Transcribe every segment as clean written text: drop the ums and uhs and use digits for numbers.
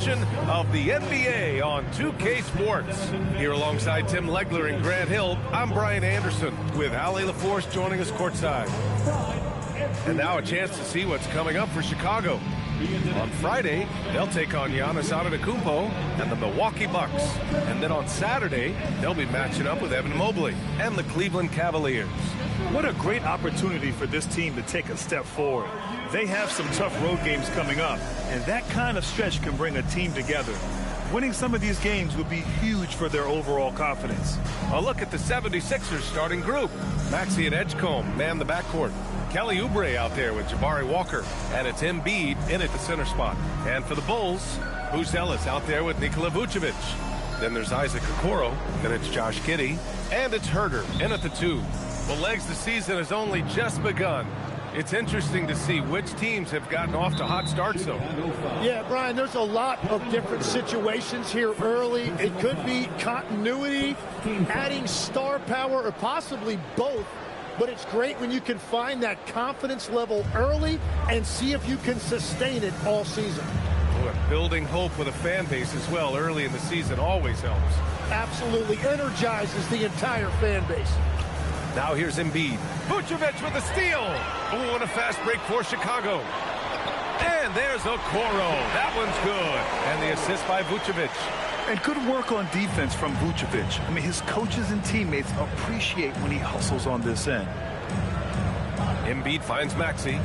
Of the NBA on 2K Sports. Here alongside Tim Legler and Grant Hill, I'm Brian Anderson with Allie LaForce joining us courtside. And now a chance to see what's coming up for Chicago. On Friday, they'll take on Giannis Antetokounmpo and the Milwaukee Bucks. And then on Saturday, they'll be matching up with Evan Mobley and the Cleveland Cavaliers. What a great opportunity for this team to take a step forward. They have some tough road games coming up, and that kind of stretch can bring a team together. Winning some of these games would be huge for their overall confidence. A look at the 76ers starting group. Maxey and Edgecombe man the backcourt. Kelly Oubre out there with Jabari Walker, and it's Embiid in at the center spot. And for the Bulls, Buzelis out there with Nikola Vucevic. Then there's Isaac Okoro, then it's Josh Giddey, and it's Herter in at the 2. Well, Legs, the season has only just begun. It's interesting to see which teams have gotten off to hot starts, though. Yeah, Brian, there's a lot of different situations here early. It could be continuity, adding star power, or possibly both. But it's great when you can find that confidence level early and see if you can sustain it all season. Well, building hope with a fan base as well early in the season always helps. Absolutely energizes the entire fan base. Now here's Embiid. Vucevic with a steal. Oh, and a fast break for Chicago. And there's Okoro. That one's good. And the assist by Vucevic. And good work on defense from Vucevic. I mean, his coaches and teammates appreciate when he hustles on this end. Embiid finds Maxey.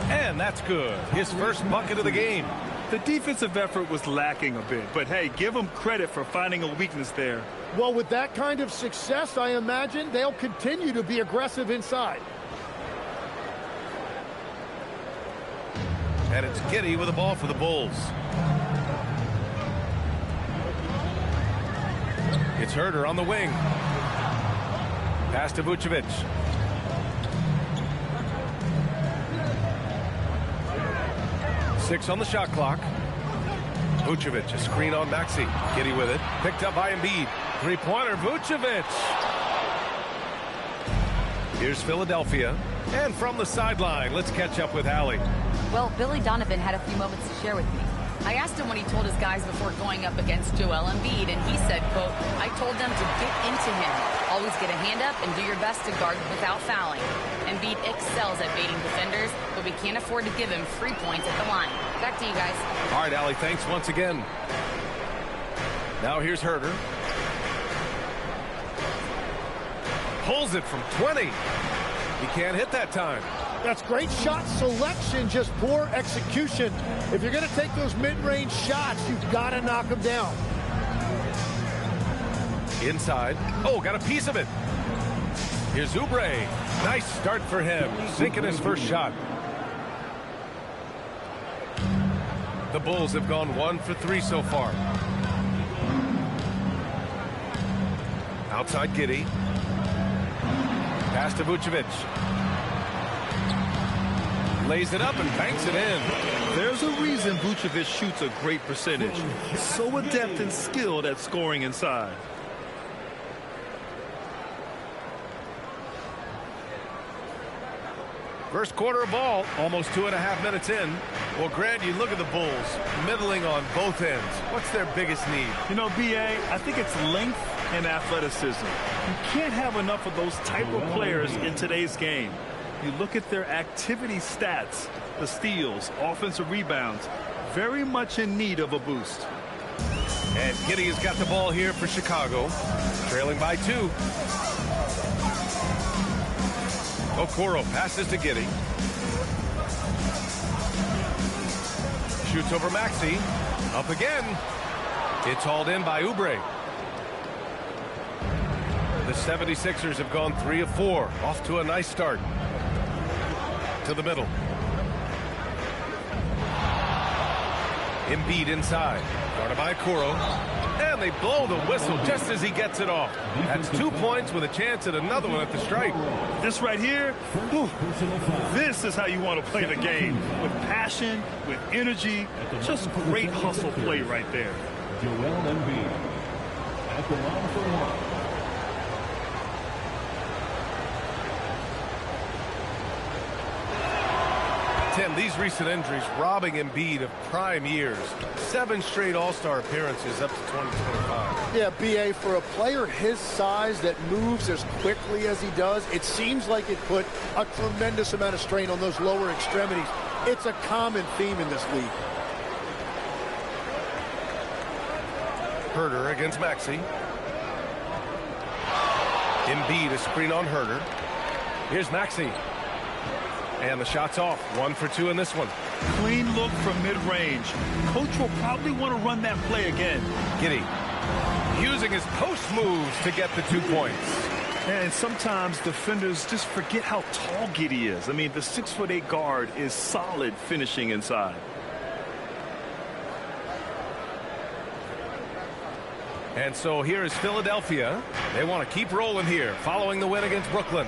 And that's good. His first bucket of the game. The defensive effort was lacking a bit, but hey, give them credit for finding a weakness there. Well, with that kind of success, I imagine they'll continue to be aggressive inside. And it's Giddey with the ball for the Bulls. It's Herter on the wing. Pass to Vucevic. Six on the shot clock. Vucevic, a screen on Maxey. Giddey with it. Picked up by Embiid. Three-pointer, Vucevic. Here's Philadelphia. And from the sideline, let's catch up with Allie. Well, Billy Donovan had a few moments to share with me. I asked him what he told his guys before going up against Joel Embiid, and he said, quote, I told them to get into him. Always get a hand up and do your best to guard without fouling. Embiid excels at baiting defenders, but we can't afford to give him free points at the line. Back to you guys. All right, Allie, thanks once again. Now here's Herter. Pulls it from 20. He can't hit that time. That's great shot selection, just poor execution. If you're going to take those mid-range shots, you've got to knock them down. Inside. Oh, got a piece of it. Here's Oubre. Nice start for him. Sinking his first shot. The Bulls have gone 1 for 3 so far. Outside Giddey. Pass to Vucevic. Lays it up and banks it in. There's a reason Vucevic shoots a great percentage. He's so adept and skilled at scoring inside. First quarter of ball, almost 2.5 minutes in. Well, Grant, you look at the Bulls, middling on both ends. What's their biggest need? You know, B.A., I think it's length and athleticism. You can't have enough of those type of players in today's game. You look at their activity stats, the steals, offensive rebounds, very much in need of a boost. And Giddey has got the ball here for Chicago, trailing by 2. Okoro passes to Giddey. Shoots over Maxey. Up again. It's hauled in by Oubre. The 76ers have gone 3 of 4. Off to a nice start. To the middle. Embiid inside. Guarded by Okoro. And they blow the whistle just as he gets it off. That's 2 points with a chance at another one at the stripe. This right here, whew, this is how you want to play the game. With passion, with energy, just great hustle play right there. Joel Embiid at the line for one. Tim, these recent injuries robbing Embiid of prime years. 7 straight All-Star appearances up to 2025. Yeah, B.A., for a player his size that moves as quickly as he does, it seems like it put a tremendous amount of strain on those lower extremities. It's a common theme in this league. Herder against Maxey. Embiid, a screen on Herder. Here's Maxey. And the shot's off. 1 for 2 in this one. Clean look from mid-range. Coach will probably want to run that play again. Giddey using his post moves to get the 2 points. And sometimes defenders just forget how tall Giddey is. I mean, the 6'8" guard is solid finishing inside. And so here is Philadelphia. They want to keep rolling here following the win against Brooklyn.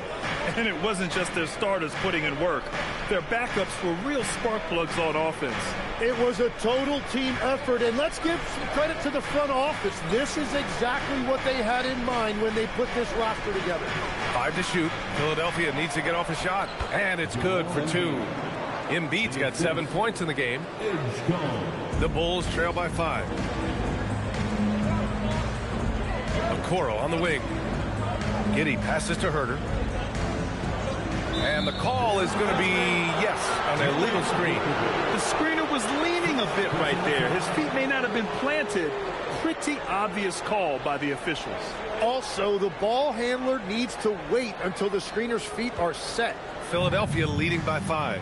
And it wasn't just their starters putting in work. Their backups were real spark plugs on offense. It was a total team effort, and let's give some credit to the front office. This is exactly what they had in mind when they put this roster together. 5 to shoot. Philadelphia needs to get off a shot, and it's good for 2. Embiid's got 7 points in the game. The Bulls trail by 5. Okoro on the wing. Giddey passes to Herder. And the call is going to be, yes, an illegal screen. The screener was leaning a bit right there. His feet may not have been planted. Pretty obvious call by the officials. Also, the ball handler needs to wait until the screener's feet are set. Philadelphia leading by 5.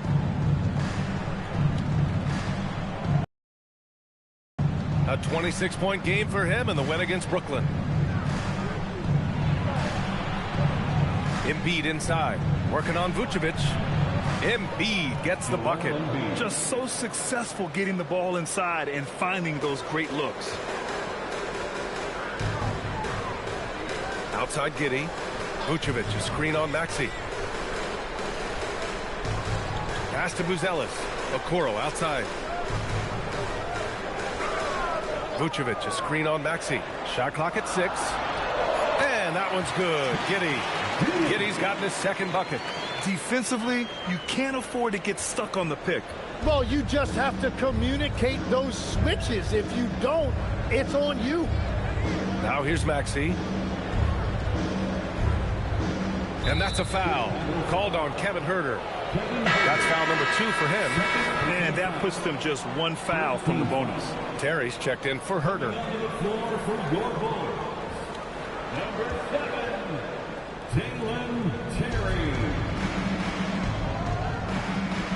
A 26-point game for him in the win against Brooklyn. Embiid inside, working on Vucevic. Embiid gets the bucket. Just so successful getting the ball inside and finding those great looks. Outside Giddey. Vucevic, a screen on Maxey. Pass to Buzelis. Okoro outside. Vucevic, a screen on Maxey. Shot clock at 6. And that one's good. Giddey. Giddey's gotten his second bucket. Defensively, you can't afford to get stuck on the pick. Well, you just have to communicate those switches. If you don't, it's on you. Now here's Maxey. And that's a foul. Called on Kevin Herder. That's foul number 2 for him. Man, that puts them just 1 foul from the bonus. Terry's checked in for Herder.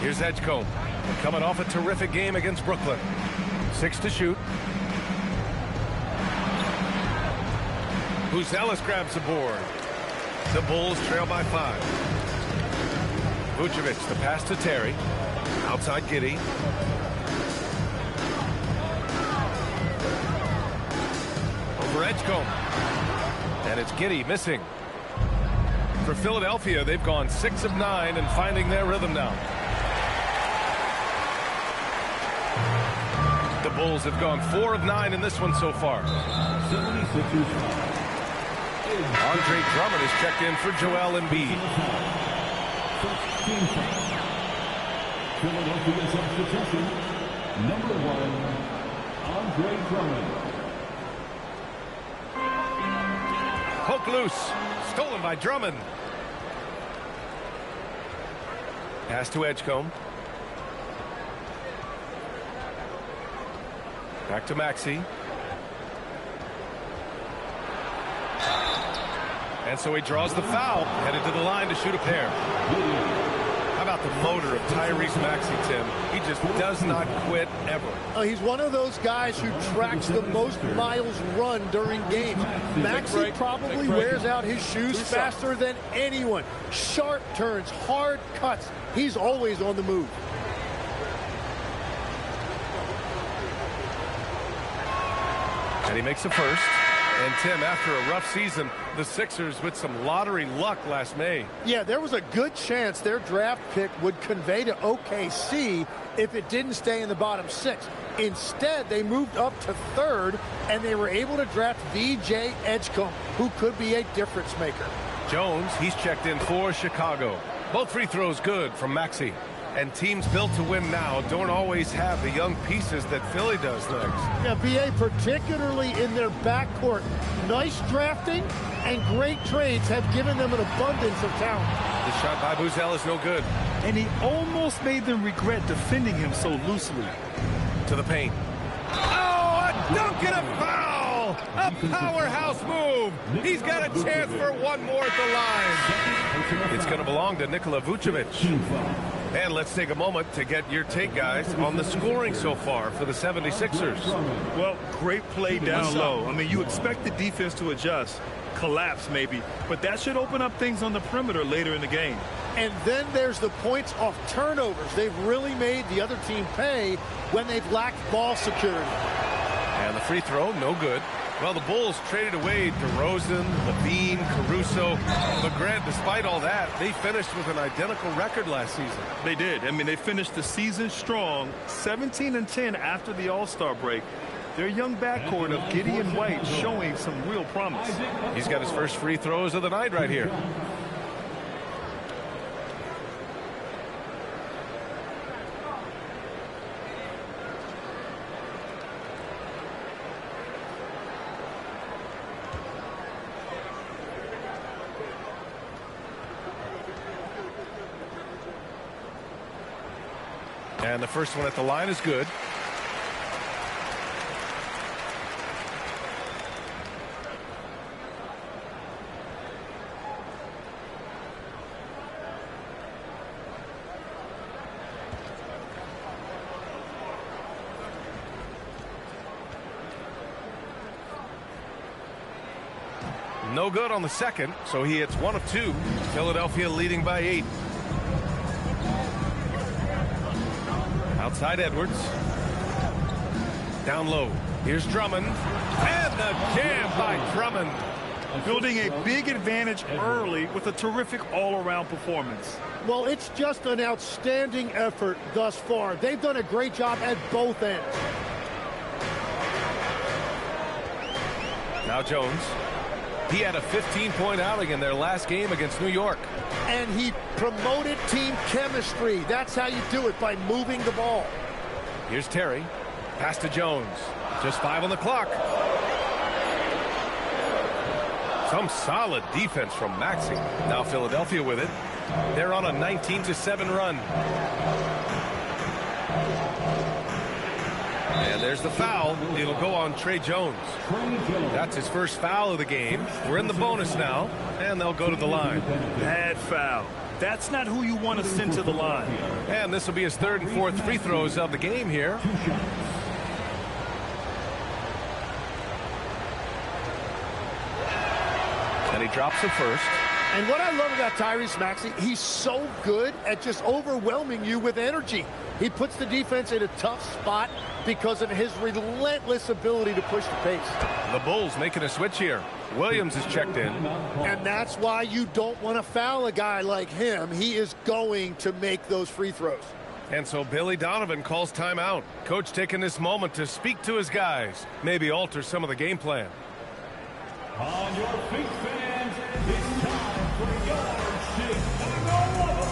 Here's Edgecombe, coming off a terrific game against Brooklyn. 6 to shoot. Buzelis grabs the board. The Bulls trail by 5. Vucevic, the pass to Terry. Outside Giddey. Over Edgecombe. And it's Giddey missing. For Philadelphia, they've gone 6 of 9 and finding their rhythm now. The Bulls have gone 4 of 9 in this one so far. 76ers. Andre Drummond is checked in for Joel Embiid. Philadelphia substitution, number 1, Andre Drummond. Poke loose. Stolen by Drummond. Pass to Edgecombe. Back to Maxey. And so he draws the foul, headed to the line to shoot a pair. How about the motor of Tyrese Maxey, Tim? He just does not quit ever. He's one of those guys who tracks the most miles run during games. Maxey probably wears out his shoes faster than anyone. Sharp turns, hard cuts. He's always on the move. And he makes the first. And Tim, after a rough season, the Sixers with some lottery luck last May. Yeah, there was a good chance their draft pick would convey to OKC if it didn't stay in the bottom 6. Instead, they moved up to 3rd, and they were able to draft VJ Edgecombe, who could be a difference maker. Jones, he's checked in for Chicago. Both free throws good from Maxey. And teams built to win now don't always have the young pieces that Philly does next. Yeah, BA, particularly in their backcourt. Nice drafting and great trades have given them an abundance of talent. The shot by Buzel is no good. And he almost made them regret defending him so loosely. To the paint. Oh, a dunk and a foul! A powerhouse move! He's got a chance for one more at the line. It's going to belong to Nikola Vucevic. And let's take a moment to get your take, guys, on the scoring so far for the 76ers. Well, great play down low. I mean, you expect the defense to adjust, collapse maybe, but that should open up things on the perimeter later in the game. And then there's the points off turnovers. They've really made the other team pay when they've lacked ball security. And the free throw, no good. Well, the Bulls traded away DeRozan, Levine, Caruso. But Grant, despite all that, they finished with an identical record last season. They did. I mean, they finished the season strong, 17-10 after the All-Star break. Their young backcourt of Gideon White showing some real promise. He's got his first free throws of the night right here. And the first one at the line is good. No good on the second, so he hits 1 of 2. Philadelphia leading by 8. Outside Edwards. Down low. Here's Drummond. And the jam by Drummond. Building a big advantage early with a terrific all-around performance. Well, it's just an outstanding effort thus far. They've done a great job at both ends. Now Jones. He had a 15-point outing in their last game against New York. And he promoted team chemistry. That's how you do it, by moving the ball. Here's Terry. Pass to Jones. Just 5 on the clock. Some solid defense from Maxey. Now Philadelphia with it. They're on a 19-7 run. And there's the foul. It'll go on Trey Jones. That's his first foul of the game. We're in the bonus now, and they'll go to the line. Bad foul. That's not who you want to send to the line. And this will be his 3rd and 4th free throws of the game here. And he drops the first. And what I love about Tyrese Maxey, he's so good at just overwhelming you with energy. He puts the defense in a tough spot because of his relentless ability to push the pace. The Bulls making a switch here. Williams is checked in. And that's why you don't want to foul a guy like him. He is going to make those free throws. And so Billy Donovan calls timeout. Coach taking this moment to speak to his guys. Maybe alter some of the game plan. On your feet, fans, it's time for Yardstick Unbelievable.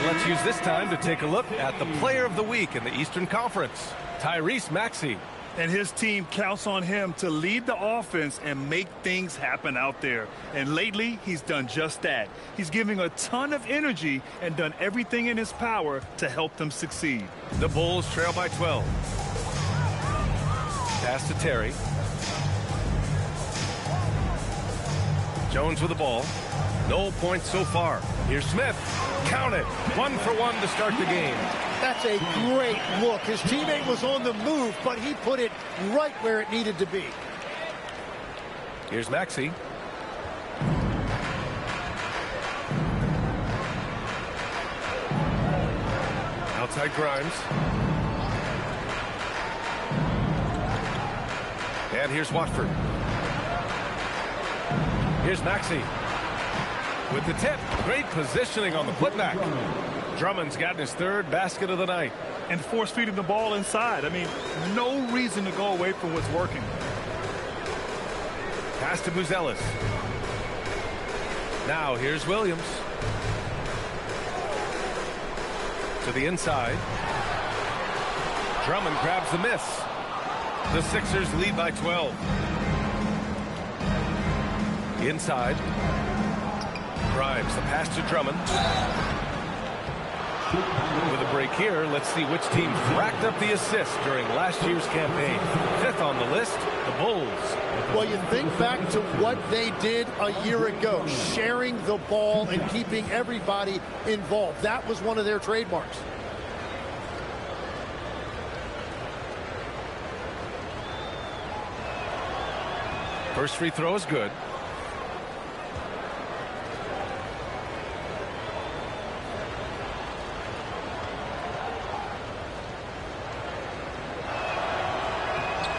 Let's use this time to take a look at the player of the week in the Eastern Conference, Tyrese Maxey. And his team counts on him to lead the offense and make things happen out there. And lately, he's done just that. He's giving a ton of energy and done everything in his power to help them succeed. The Bulls trail by 12. Pass to Terry. Jones with the ball. No points so far. Here's Smith. Count it. 1 for 1 to start the game. That's a great look. His teammate was on the move, but he put it right where it needed to be. Here's Maxey. outside Grimes. And here's Watford. Here's Maxey. With the tip. Great positioning on the putback. Drummond's gotten his third basket of the night. And force-feeding the ball inside. I mean, no reason to go away from what's working. Pass to Buzelis. Now here's Williams. To the inside. Drummond grabs the miss. The Sixers lead by 12. Inside. Grimes, the pass to Drummond. With a break here, let's see which team racked up the assists during last year's campaign. Fifth on the list, the Bulls. Well, you think back to what they did a year ago, sharing the ball and keeping everybody involved. That was one of their trademarks. First free throw is good.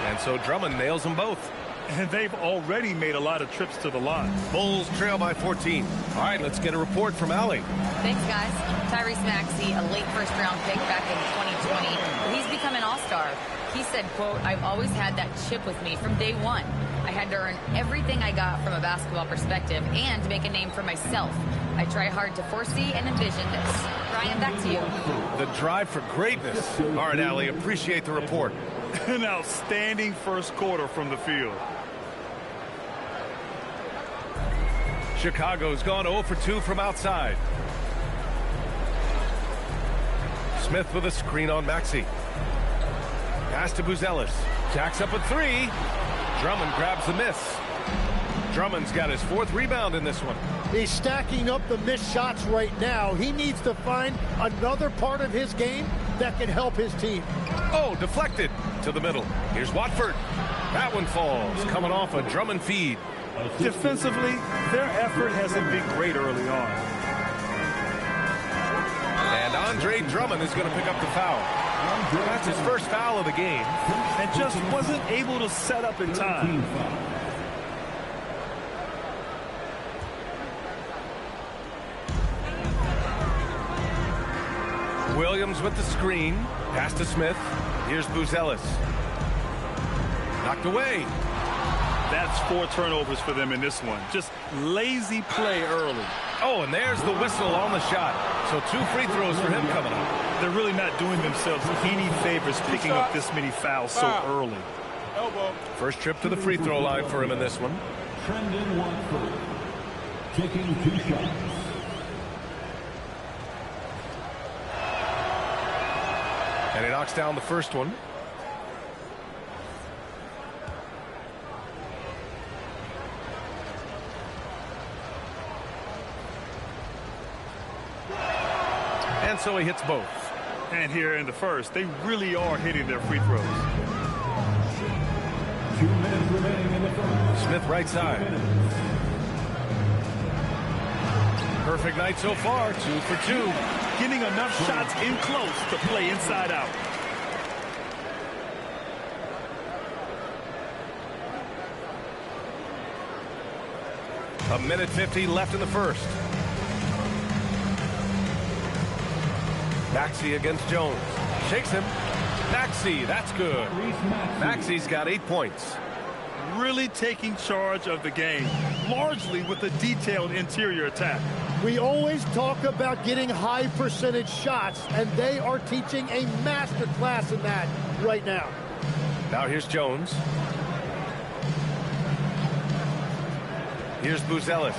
And so Drummond nails them both. And they've already made a lot of trips to the line. Bulls trail by 14. All right, let's get a report from Allie. Thanks, guys. Tyrese Maxey, a late first-round pick back in 2020. He's become an all-star. He said, quote, "I've always had that chip with me from day one. I had to earn everything I got from a basketball perspective and make a name for myself. I try hard to foresee and envision this." Ryan, back to you. The drive for greatness. All right, Allie, appreciate the report. An outstanding first quarter from the field. Chicago's gone 0 for 2 from outside. Smith with a screen on Maxey. Pass to Buzelis. Jacks up a three. Drummond grabs the miss. Drummond's got his fourth rebound in this one. He's stacking up the missed shots right now. He needs to find another part of his game that can help his team. Oh, deflected to the middle. Here's Watford. That one falls, coming off a Drummond feed. Defensively, their effort hasn't been great early on. And Andre Drummond is going to pick up the foul. That's his first foul of the game. And just wasn't able to set up in time. Williams with the screen. Pass to Smith. Here's Buzelis. Knocked away. That's 4 turnovers for them in this one. Just lazy play early. Oh, and there's the whistle on the shot. So 2 free throws for him coming up. They're really not doing themselves any favors picking up this many fouls so early. First trip to the free throw line for him in this one. Trendon Watford taking 2 shots. And he knocks down the first one. And so he hits both. And here in the first, they really are hitting their free throws. 2 minutes remaining in the first. Smith right side. Perfect night so far, 2 for 2. Getting enough shots in close to play inside out. A minute 50 left in the first. Maxey against Jones. Shakes him. Maxey, that's good. Maxey's got 8 points. Really taking charge of the game, largely with a detailed interior attack. We always talk about getting high percentage shots, and they are teaching a master class in that right now. Now here's Jones. Here's Buzelis.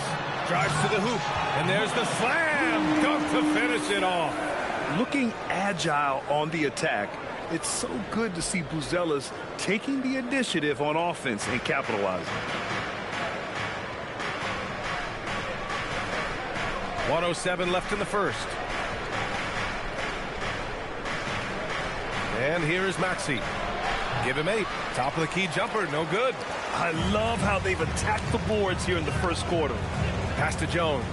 Drives to the hoop. And there's the slam dunk to finish it off. Looking agile on the attack. It's so good to see Buzelis taking the initiative on offense and capitalizing. 1:07 left in the first. And here is Maxey. Give him 8. Top of the key jumper, no good. I love how they've attacked the boards here in the first quarter. Pass to Jones.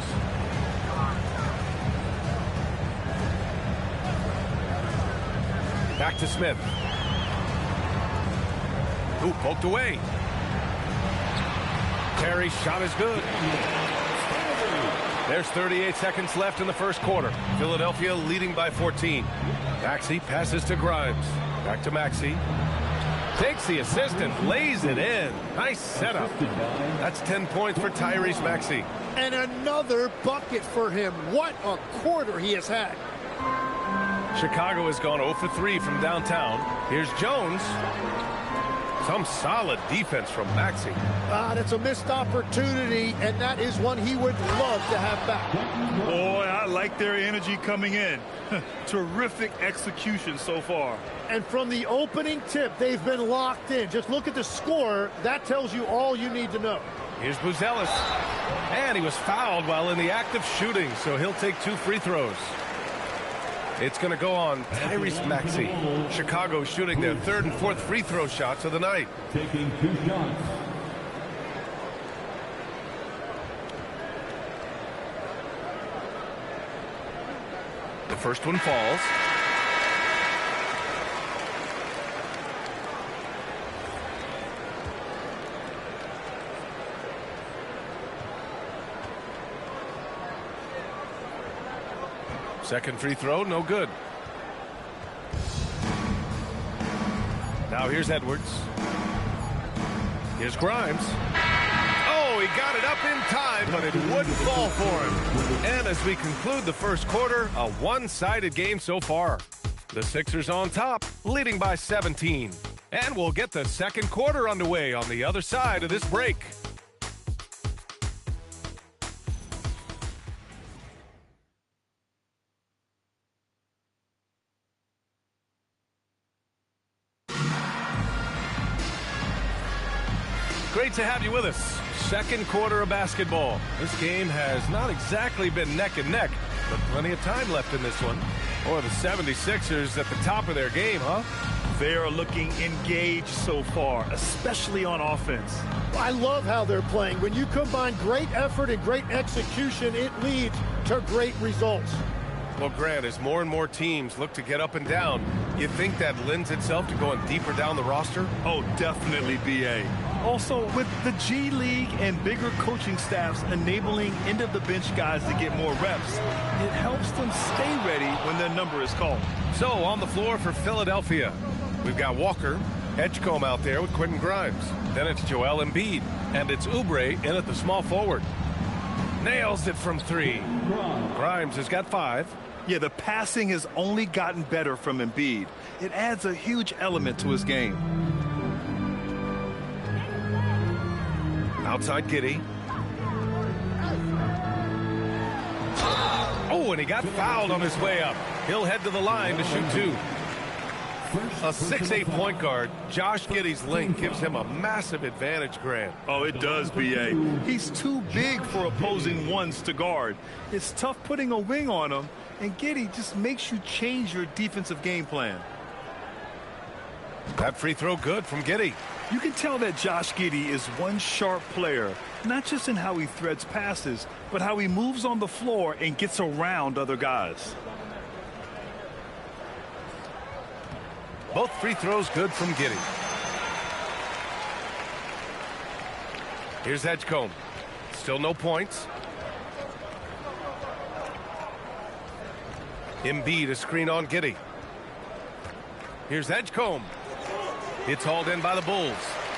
Back to Smith. Ooh, poked away. Terry's shot is good. There's 38 seconds left in the first quarter. Philadelphia leading by 14. Maxey passes to Grimes. Back to Maxey. Takes the assist and lays it in. Nice setup. That's 10 points for Tyrese Maxey. And another bucket for him. What a quarter he has had. Chicago has gone 0 for 3 from downtown. Here's Jones. Some solid defense from Maxey. That's a missed opportunity, and that is one he would love to have back. Boy, I like their energy coming in. Terrific execution so far. And from the opening tip, they've been locked in. Just look at the score. That tells you all you need to know. Here's Buzelis. And he was fouled while in the act of shooting, so he'll take 2 free throws. It's going to go on Tyrese Maxey. Chicago shooting their 3rd and 4th free throw shots of the night. Taking 2 shots. The first one falls. Second free throw, no good. Now here's Edwards. Here's Grimes. Oh, he got it up in time, but it wouldn't fall for him. And as we conclude the first quarter, a one-sided game so far. The Sixers on top, leading by 17. And we'll get the second quarter underway on the other side of this break. Great to have you with us. Second quarter of basketball. This game has not exactly been neck and neck, but plenty of time left in this one. Or the 76ers at the top of their game, huh? They are looking engaged so far, especially on offense. I love how they're playing. When you combine great effort and great execution, it leads to great results. Well, Grant, as more and more teams look to get up and down, you think that lends itself to going deeper down the roster? Oh, definitely, B.A. Also, with the G League and bigger coaching staffs enabling end-of-the-bench guys to get more reps, it helps them stay ready when their number is called. So, on the floor for Philadelphia, we've got Walker, Edgecombe out there with Quentin Grimes. Then it's Joel Embiid, and it's Oubre in at the small forward. Nails it from 3. Grimes has got 5. Yeah, the passing has only gotten better from Embiid. It adds a huge element to his game. Outside Giddey. Oh, and he got fouled on his way up. He'll head to the line to shoot 2. A 6'8" point guard, Josh Giddey's length gives him a massive advantage, Grant. Oh, it does, B.A. He's too big for opposing ones to guard. It's tough putting a wing on him, and Giddey just makes you change your defensive game plan. That free throw good from Giddey. You can tell that Josh Giddey is one sharp player, not just in how he threads passes, but how he moves on the floor and gets around other guys. Both free throws good from Giddey. Here's Edgecombe. Still no points. Embiid a screen on Giddey. Here's Edgecombe. It's hauled in by the Bulls.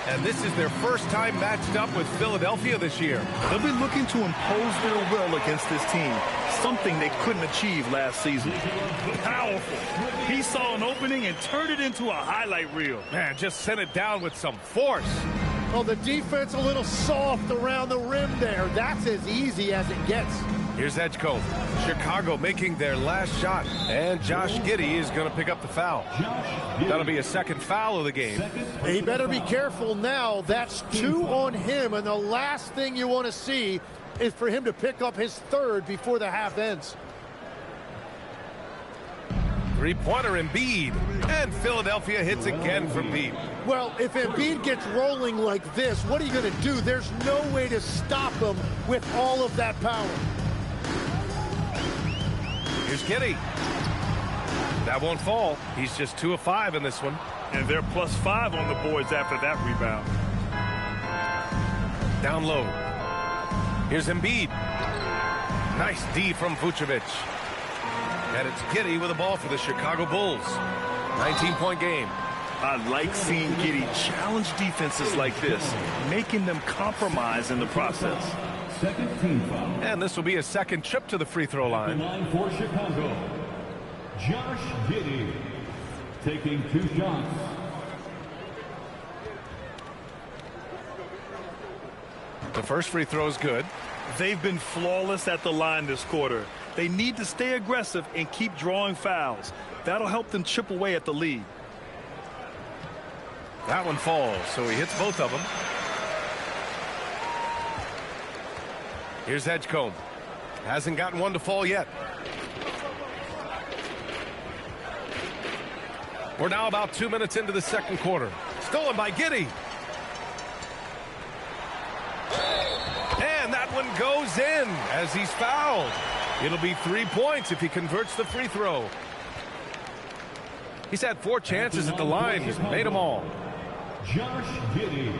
And this is their first time matched up with Philadelphia this year. They'll be looking to impose their will against this team, something they couldn't achieve last season. Powerful. He saw an opening and turned it into a highlight reel. Man, just sent it down with some force. Oh, the defense a little soft around the rim there. That's as easy as it gets. Here's Edgecombe. Chicago making their last shot. And Josh Giddey is going to pick up the foul. That'll be a second foul of the game. He better be careful now. That's 2 on him. And the last thing you want to see is for him to pick up his 3rd before the half ends. Three-pointer Embiid. And Philadelphia hits again from deep. Well, if Embiid gets rolling like this, what are you going to do? There's no way to stop him with all of that power. Here's Giddey. That won't fall. He's just 2 of 5 in this one. And they're +5 on the boards after that rebound. Down low. Here's Embiid. Nice D from Vucevic. And it's Giddey with the ball for the Chicago Bulls. 19-point game. I like seeing Giddey challenge defenses like this, making them compromise in the process. Second team foul. And this will be a second trip to the free throw At the line. line for Chicago, Josh Giddey taking 2 shots. The first free throw is good. They've been flawless at the line this quarter. They need to stay aggressive and keep drawing fouls. That'll help them chip away at the lead. That one falls, so he hits both of them. Here's Edgecombe. Hasn't gotten one to fall yet. We're now about 2 minutes into the second quarter. Stolen by Giddey. And that one goes in as he's fouled. It'll be 3 points if he converts the free throw. He's had 4 chances at the line. He's made them all. Josh Giddey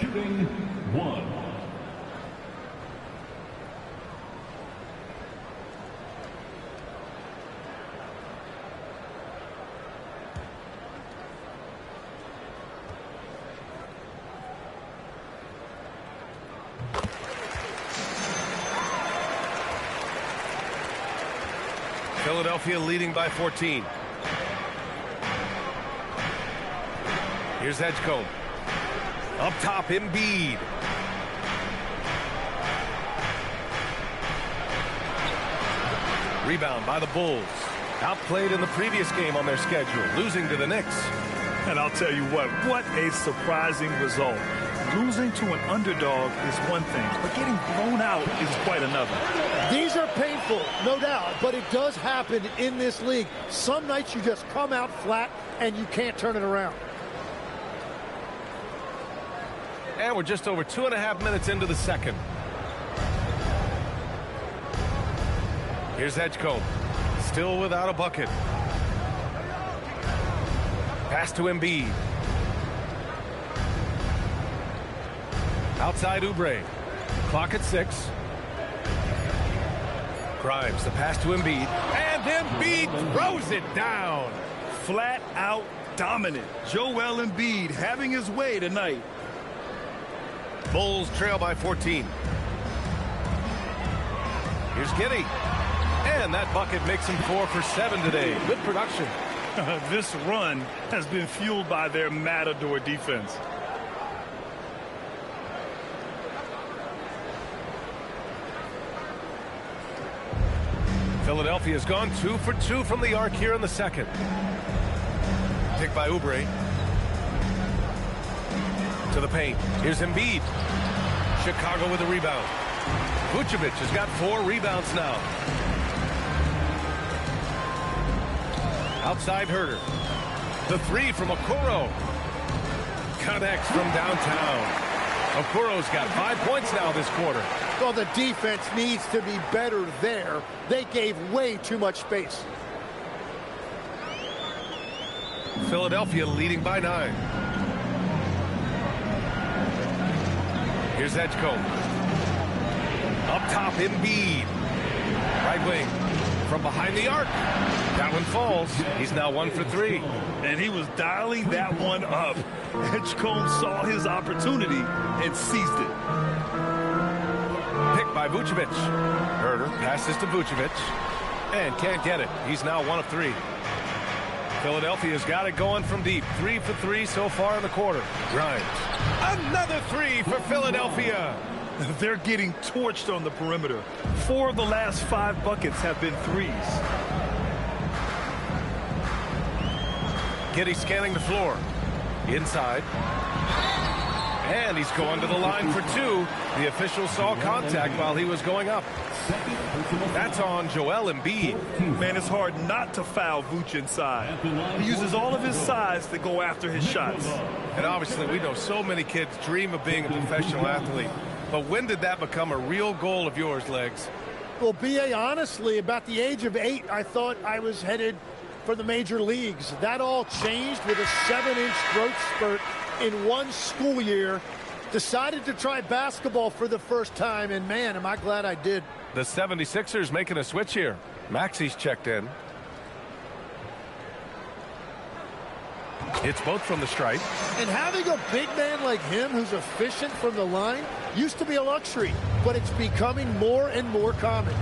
shooting 1. Philadelphia leading by 14. Here's Edgecombe. Up top, Embiid. Rebound by the Bulls. Outplayed in the previous game on their schedule, losing to the Knicks. And I'll tell you what a surprising result. Losing to an underdog is one thing, but getting blown out is quite another. These are painful, no doubt, but it does happen in this league. Some nights you just come out flat and you can't turn it around. And we're just over 2.5 minutes into the second. Here's Edgecombe. Still without a bucket. Pass to Embiid. Outside Oubre. Clock at 6. Grimes, the pass to Embiid. And Embiid throws it down. Flat out dominant. Joel Embiid having his way tonight. Bulls trail by 14. Here's Giddey. And that bucket makes him 4 for 7 today. Good production. This run has been fueled by their Matador defense. Philadelphia's gone 2 for 2 from the arc here in the second. Pick by Oubre. To the paint. Here's Embiid. Chicago with a rebound. Vucevic has got 4 rebounds now. Outside Herter. The 3 from Okoro. Connects from downtown. Okoro's got 5 points now this quarter. Well, the defense needs to be better there. They gave way too much space. Philadelphia leading by 9. Here's Edgecombe. Up top, Embiid. Right wing. From behind the arc. That one falls. He's now 1 for 3. And he was dialing that one up. Edgecombe saw his opportunity and seized it. Picked by Vucevic. Herter passes to Vucevic. And can't get it. He's now 1 of 3. Philadelphia's got it going from deep. 3 for 3 so far in the quarter. Grimes. Another 3 for Philadelphia. They're getting torched on the perimeter. 4 of the last 5 buckets have been threes. Giddey scanning the floor. Inside. And he's going to the line for 2. The official saw contact while he was going up. That's on Joel Embiid. Man, it's hard not to foul Vooch inside. He uses all of his size to go after his shots. And obviously we know so many kids dream of being a professional athlete. But when did that become a real goal of yours, Legs? Well, B.A., honestly, about the age of 8, I thought I was headed for the major leagues. That all changed with a 7-inch growth spurt in one school year. Decided to try basketball for the first time, and man, am I glad I did. The 76ers making a switch here. Maxey's checked in. It's both from the stripe. And having a big man like him who's efficient from the line used to be a luxury, but it's becoming more and more common.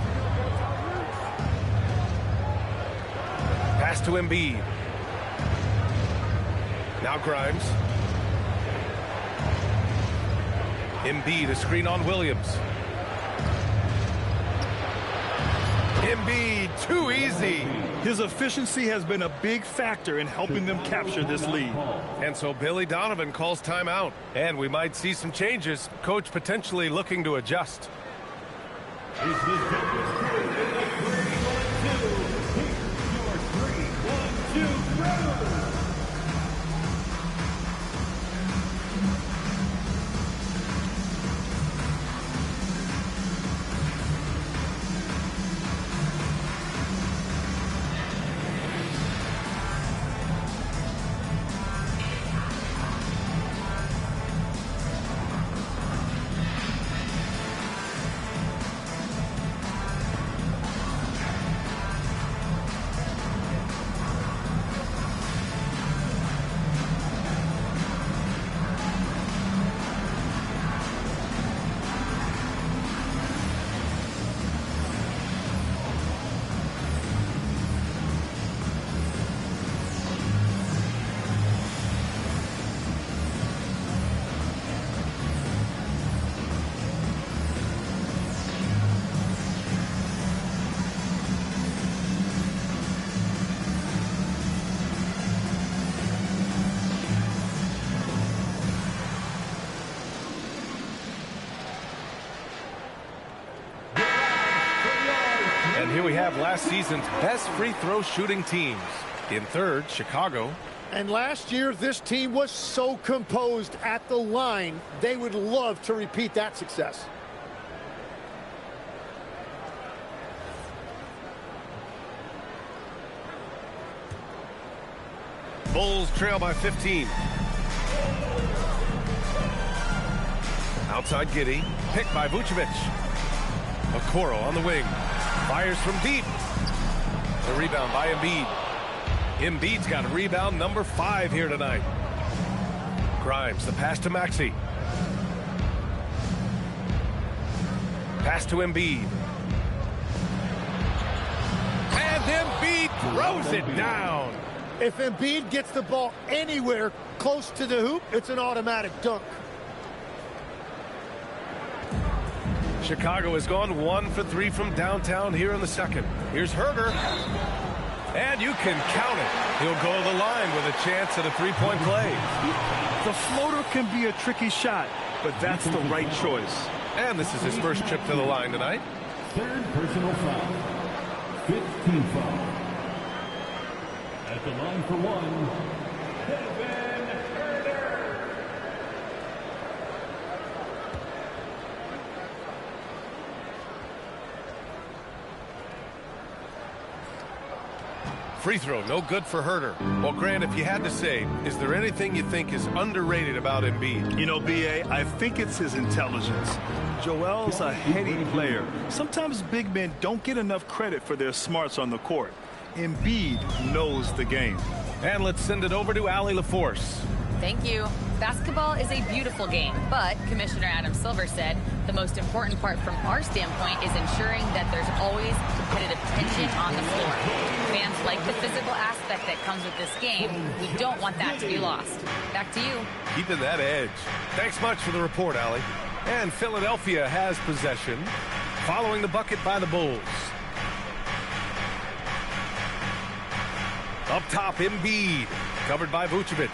Pass to Embiid. Now Grimes. Embiid, a screen on Williams. Embiid, too easy. His efficiency has been a big factor in helping them capture this lead. And so Billy Donovan calls timeout. And we might see some changes. Coach potentially looking to adjust. And here we have last season's best free throw shooting teams. In third, Chicago. And last year, this team was so composed at the line, they would love to repeat that success. Bulls trail by 15. Outside Giddey, picked by Vucevic. Okoro on the wing. Fires from deep. The rebound by Embiid. Embiid's got rebound number 5 here tonight. Grimes, the pass to Maxey. Pass to Embiid. And Embiid throws it down. If Embiid gets the ball anywhere close to the hoop, it's an automatic dunk. Chicago has gone 1 for 3 from downtown here in the second. Here's Herter. And you can count it. He'll go to the line with a chance at a three-point play. The floater can be a tricky shot, but that's the right choice. And this is his first trip to the line tonight. Third personal foul. 15 foul. At the line for one, Kevin Herter. Free throw, no good for Herter. Well, Grant, if you had to say, is there anything you think is underrated about Embiid? You know, B.A., I think it's his intelligence. Joel's a heady player. Sometimes big men don't get enough credit for their smarts on the court. Embiid knows the game. And let's send it over to Allie LaForce. Thank you. Basketball is a beautiful game, but Commissioner Adam Silver said the most important part from our standpoint is ensuring that there's always competitive tension on the floor. Fans like the physical aspect that comes with this game. We don't want that to be lost. Back to you. Keeping that edge. Thanks much for the report, Allie. And Philadelphia has possession, following the bucket by the Bulls. Up top, Embiid, covered by Vucevic.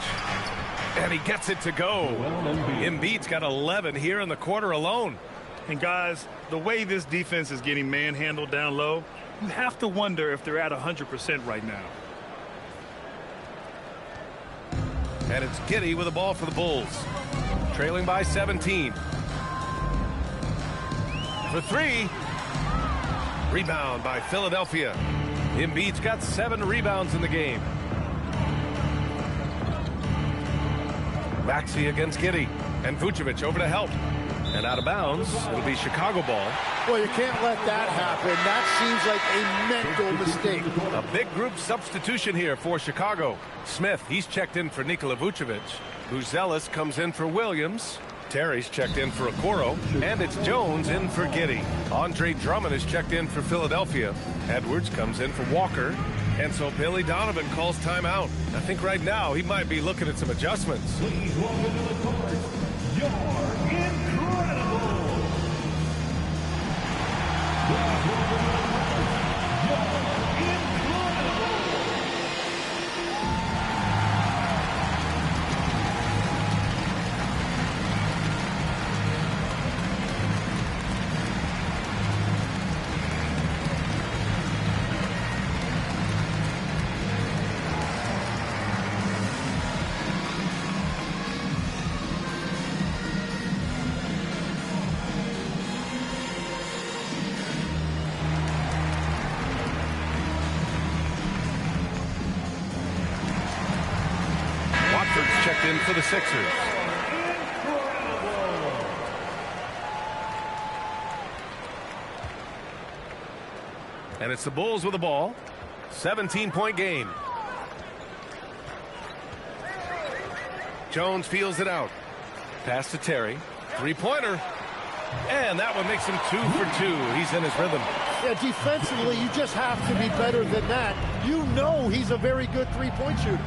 And he gets it to go. Embiid's got 11 here in the quarter alone. And guys, the way this defense is getting manhandled down low, you have to wonder if they're at 100% right now. And it's Giddey with the ball for the Bulls. Trailing by 17. For 3. Rebound by Philadelphia. Embiid's got 7 rebounds in the game. Maxey against Giddey. And Vucevic over to help. And out of bounds, it'll be Chicago ball. Well, you can't let that happen. That seems like a mental mistake. A big group substitution here for Chicago. Smith, he's checked in for Nikola Vucevic. Buzelis comes in for Williams. Terry's checked in for Okoro. And it's Jones in for Giddey. Andre Drummond is checked in for Philadelphia. Edwards comes in for Walker. And so Billy Donovan calls timeout. I think right now he might be looking at some adjustments. Please welcome to the court, your incredible. Please welcome to the court, your incredible. Checked in for the Sixers. And it's the Bulls with the ball. 17-point game. Jones feels it out. Pass to Terry. Three-pointer. And that one makes him 2 for 2. He's in his rhythm. Yeah, defensively, you just have to be better than that. You know he's a very good three-point shooter.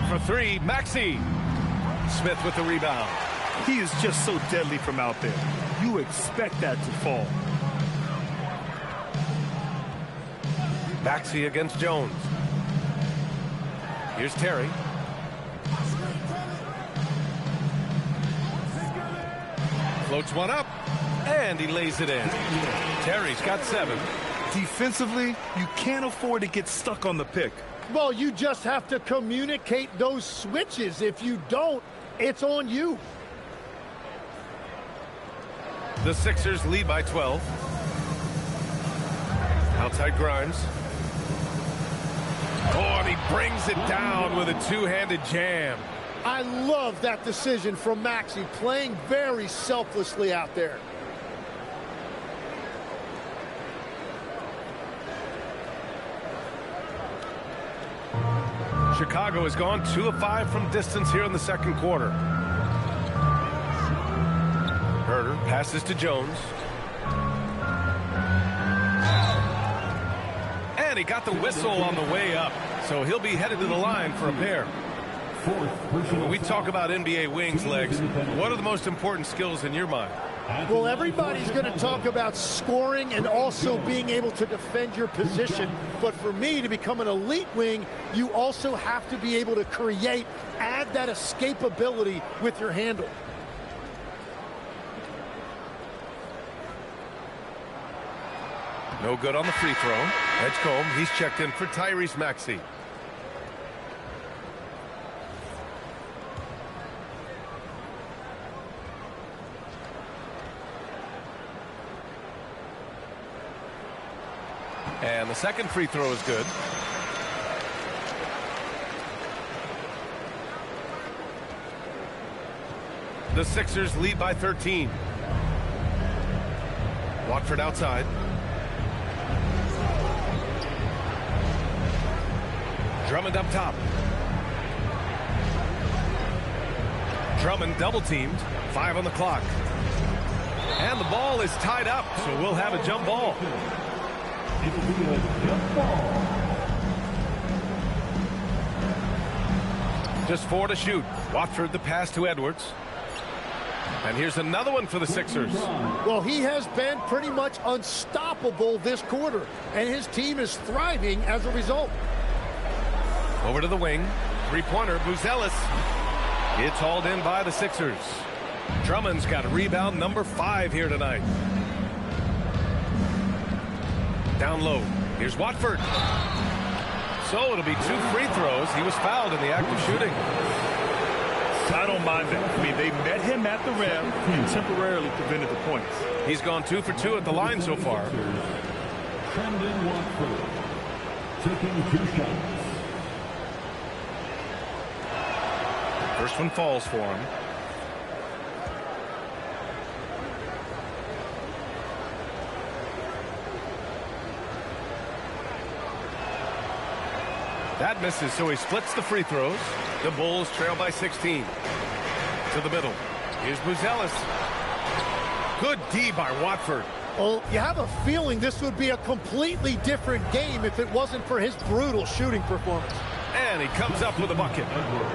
For 3, Maxey. Smith with the rebound. He is just so deadly from out there. You expect that to fall. Maxey against Jones. Here's Terry. Floats one up, and he lays it in. Terry's got 7. Defensively, you can't afford to get stuck on the pick. Well, you just have to communicate those switches. If you don't, it's on you. The Sixers lead by 12. Outside Grimes. Oh, and he brings it down with a two-handed jam. I love that decision from Maxey, playing very selflessly out there. Chicago has gone 2 of 5 from distance here in the second quarter. Herter passes to Jones. And he got the whistle on the way up, so he'll be headed to the line for a pair. When we talk about NBA wings, Legs, what are the most important skills in your mind? Well, everybody's going to talk about scoring and also being able to defend your position. But for me, to become an elite wing, you also have to be able to create, add that escapability with your handle. No good on the free throw. Edgecombe, he's checked in for Tyrese Maxey. And the second free throw is good. The Sixers lead by 13. Watford outside. Drummond up top. Drummond double teamed. 5 on the clock. And the ball is tied up, so we'll have a jump ball. It'll be a jump ball. Just 4 to shoot. Watford the pass to Edwards. And here's another one for the Sixers. Well, he has been pretty much unstoppable this quarter, and his team is thriving as a result. Over to the wing. Three-pointer, Buzelis. It's hauled in by the Sixers. Drummond's got rebound number 5 here tonight. Down low. Here's Watford. So it'll be 2 free throws. He was fouled in the act of shooting. I don't mind that. I mean, they met him at the rim and temporarily prevented the points. He's gone 2 for 2 at the line so far. Brendan Watford, taking 2 shots. First one falls for him. That misses, so he splits the free throws. The Bulls trail by 16. To the middle. Here's Buzelis. Good D by Watford. Well, you have a feeling this would be a completely different game if it wasn't for his brutal shooting performance. And he comes up with a bucket.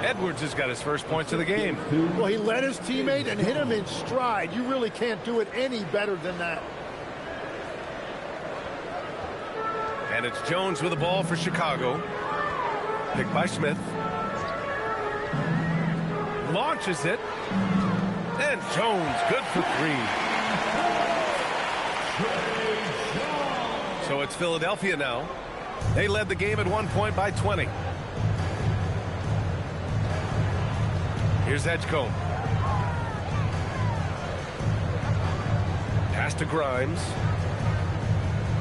Edwards has got his first points of the game. Well, he led his teammate and hit him in stride. You really can't do it any better than that. And it's Jones with the ball for Chicago. Picked by Smith. Launches it. And Jones, good for 3. So it's Philadelphia now. They led the game at 1 point by 20. Here's Edgecombe. Pass to Grimes.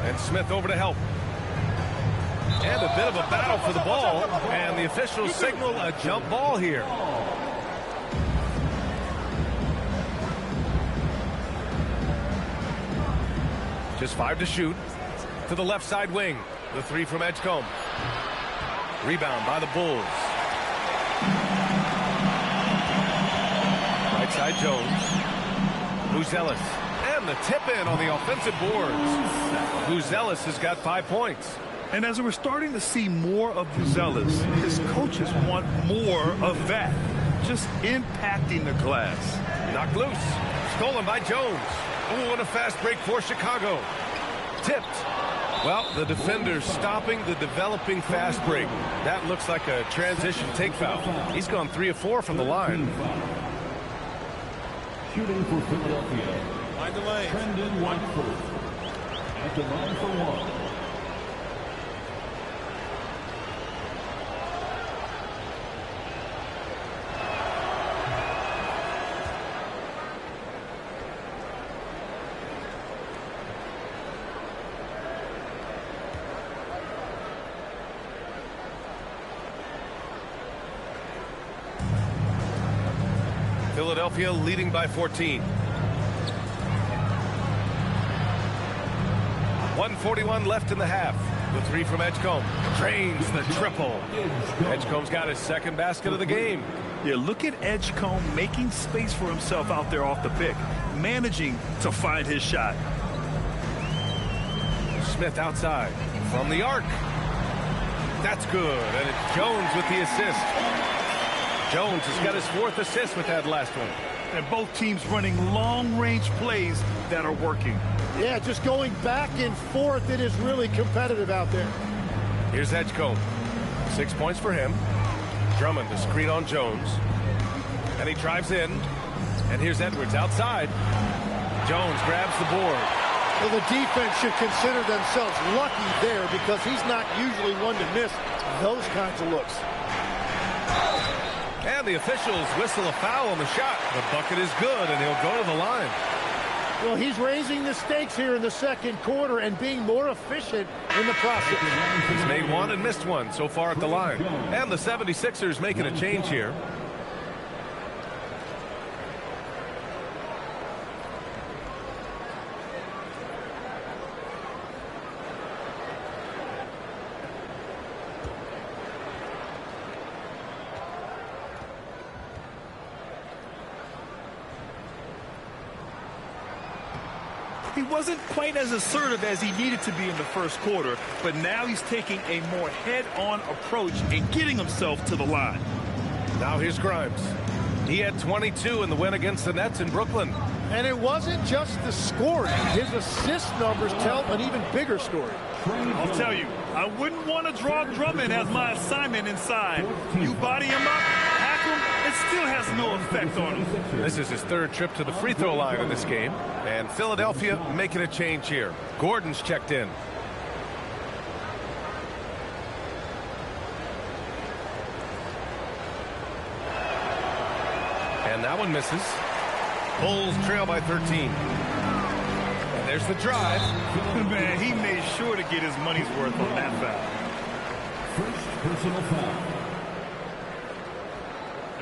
And Smith over to help. And a bit of a battle for the ball. And the officials signal a jump ball here. Just 5 to shoot. To the left side wing. The 3 from Edgecombe. Rebound by the Bulls. Right side Jones. Buzelis. And the tip in on the offensive boards. Buzelis has got 5 points. And as we're starting to see more of Buzelis, his coaches want more of that. Just impacting the glass. Knocked loose. Stolen by Jones. Oh, and a fast break for Chicago. Tipped. Well, the defender's stopping the developing fast break. That looks like a transition take foul. He's gone 3 of 4 from the line. Shooting for Philadelphia. Brendan Watford at the line for 1. Philadelphia leading by 14. 1:41 left in the half. The 3 from Edgecombe. Drains the triple. Edgecombe's got his second basket of the game. Yeah, look at Edgecombe making space for himself out there off the pick. Managing to find his shot. Smith outside. From the arc. That's good. And it's Jones with the assist. Jones has got his 4th assist with that last one. And both teams running long-range plays that are working. Yeah, just going back and forth. It is really competitive out there. Here's Edgecombe. 6 points for him. Drummond to screen on Jones. And he drives in. And here's Edwards outside. Jones grabs the board. Well, the defense should consider themselves lucky there because he's not usually one to miss those kinds of looks. And the officials whistle a foul on the shot. The bucket is good, and he'll go to the line. Well, he's raising the stakes here in the second quarter and being more efficient in the process. He's made 1 and missed 1 so far at the line. And the 76ers making a change here. He wasn't quite as assertive as he needed to be in the first quarter, but now he's taking a more head-on approach and getting himself to the line. Now here's Grimes. He had 22 in the win against the Nets in Brooklyn. And it wasn't just the scoring. His assist numbers tell an even bigger story. I'll tell you, I wouldn't want to draw Drummond as my assignment inside. You body him up, hack him, it still has no effect on him. This is his 3rd trip to the free throw line in this game. And Philadelphia making a change here. Gordon's checked in. And that one misses. Bulls trail by 13. there's the drive. Man, he made sure to get his money's worth on that foul. First personal foul.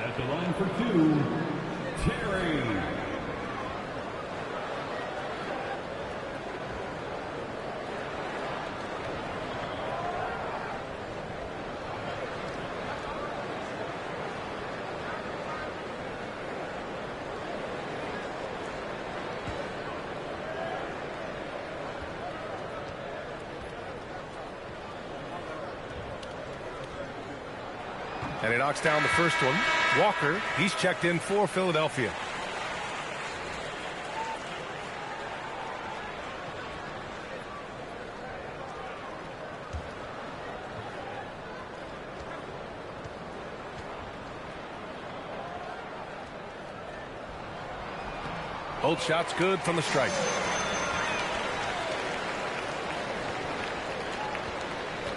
At the line for 2, Terry. And he knocks down the first one. Walker, he's checked in for Philadelphia. Both shots good from the stripe.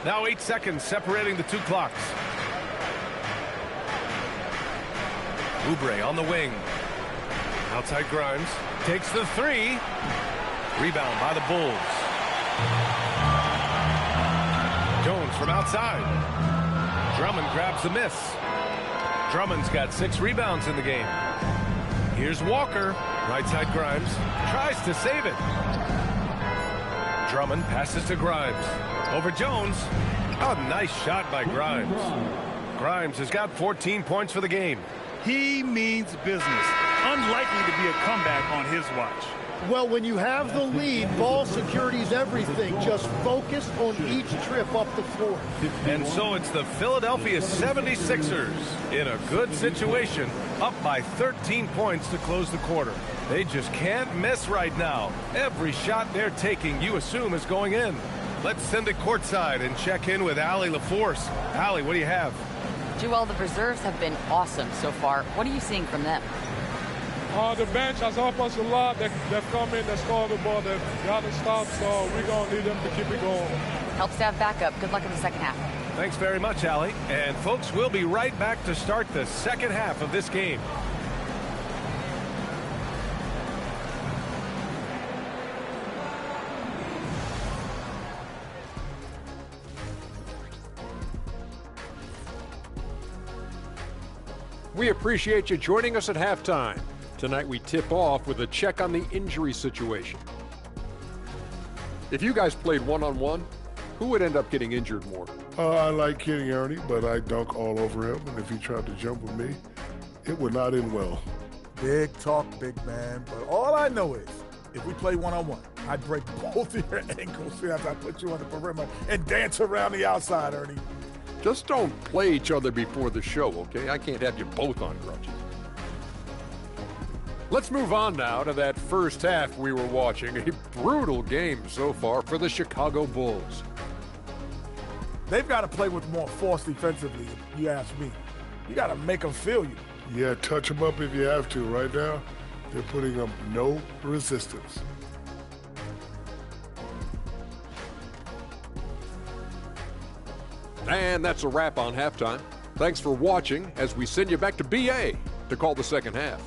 Now 8 seconds separating the two clocks. Oubre on the wing. Outside Grimes. Takes the 3. Rebound by the Bulls. Jones from outside. Drummond grabs the miss. Drummond's got 6 rebounds in the game. Here's Walker. Right side Grimes. Tries to save it. Drummond passes to Grimes. Over Jones. A nice shot by Grimes. Grimes has got 14 points for the game. He means business. Unlikely to be a comeback on his watch. Well, when you have the lead, ball security is everything. Just focus on each trip up the floor. And so it's the Philadelphia 76ers in a good situation, up by 13 points to close the quarter. They just can't miss right now. Every shot they're taking, you assume, is going in. Let's send it courtside and check in with Allie LaForce. Allie, what do you have? Joel, the reserves have been awesome so far. What are you seeing from them? The bench has helped us a lot. They've come in, they scored the ball, they've got to stop, so we're going to need them to keep it going. Helps to have backup. Good luck in the second half. Thanks very much, Allie. And folks, we'll be right back to start the second half of this game. We appreciate you joining us at halftime. Tonight we tip off with a check on the injury situation. If you guys played one-on-one, who would end up getting injured more? I like Kenny Ernie, but I dunk all over him, and if he tried to jump with me, it would not end well. Big talk, big man, but all I know is if we play one-on-one, I'd break both of your ankles after I put you on the perimeter and dance around the outside, Ernie. Just don't play each other before the show, okay? I can't have you both on grudges. Let's move on now to that first half we were watching. A brutal game so far for the Chicago Bulls. They've got to play with more force defensively, if you ask me. You got to make them feel you. Yeah, touch them up if you have to. Right now, they're putting up no resistance. And that's a wrap on halftime. Thanks for watching as we send you back to BA to call the second half.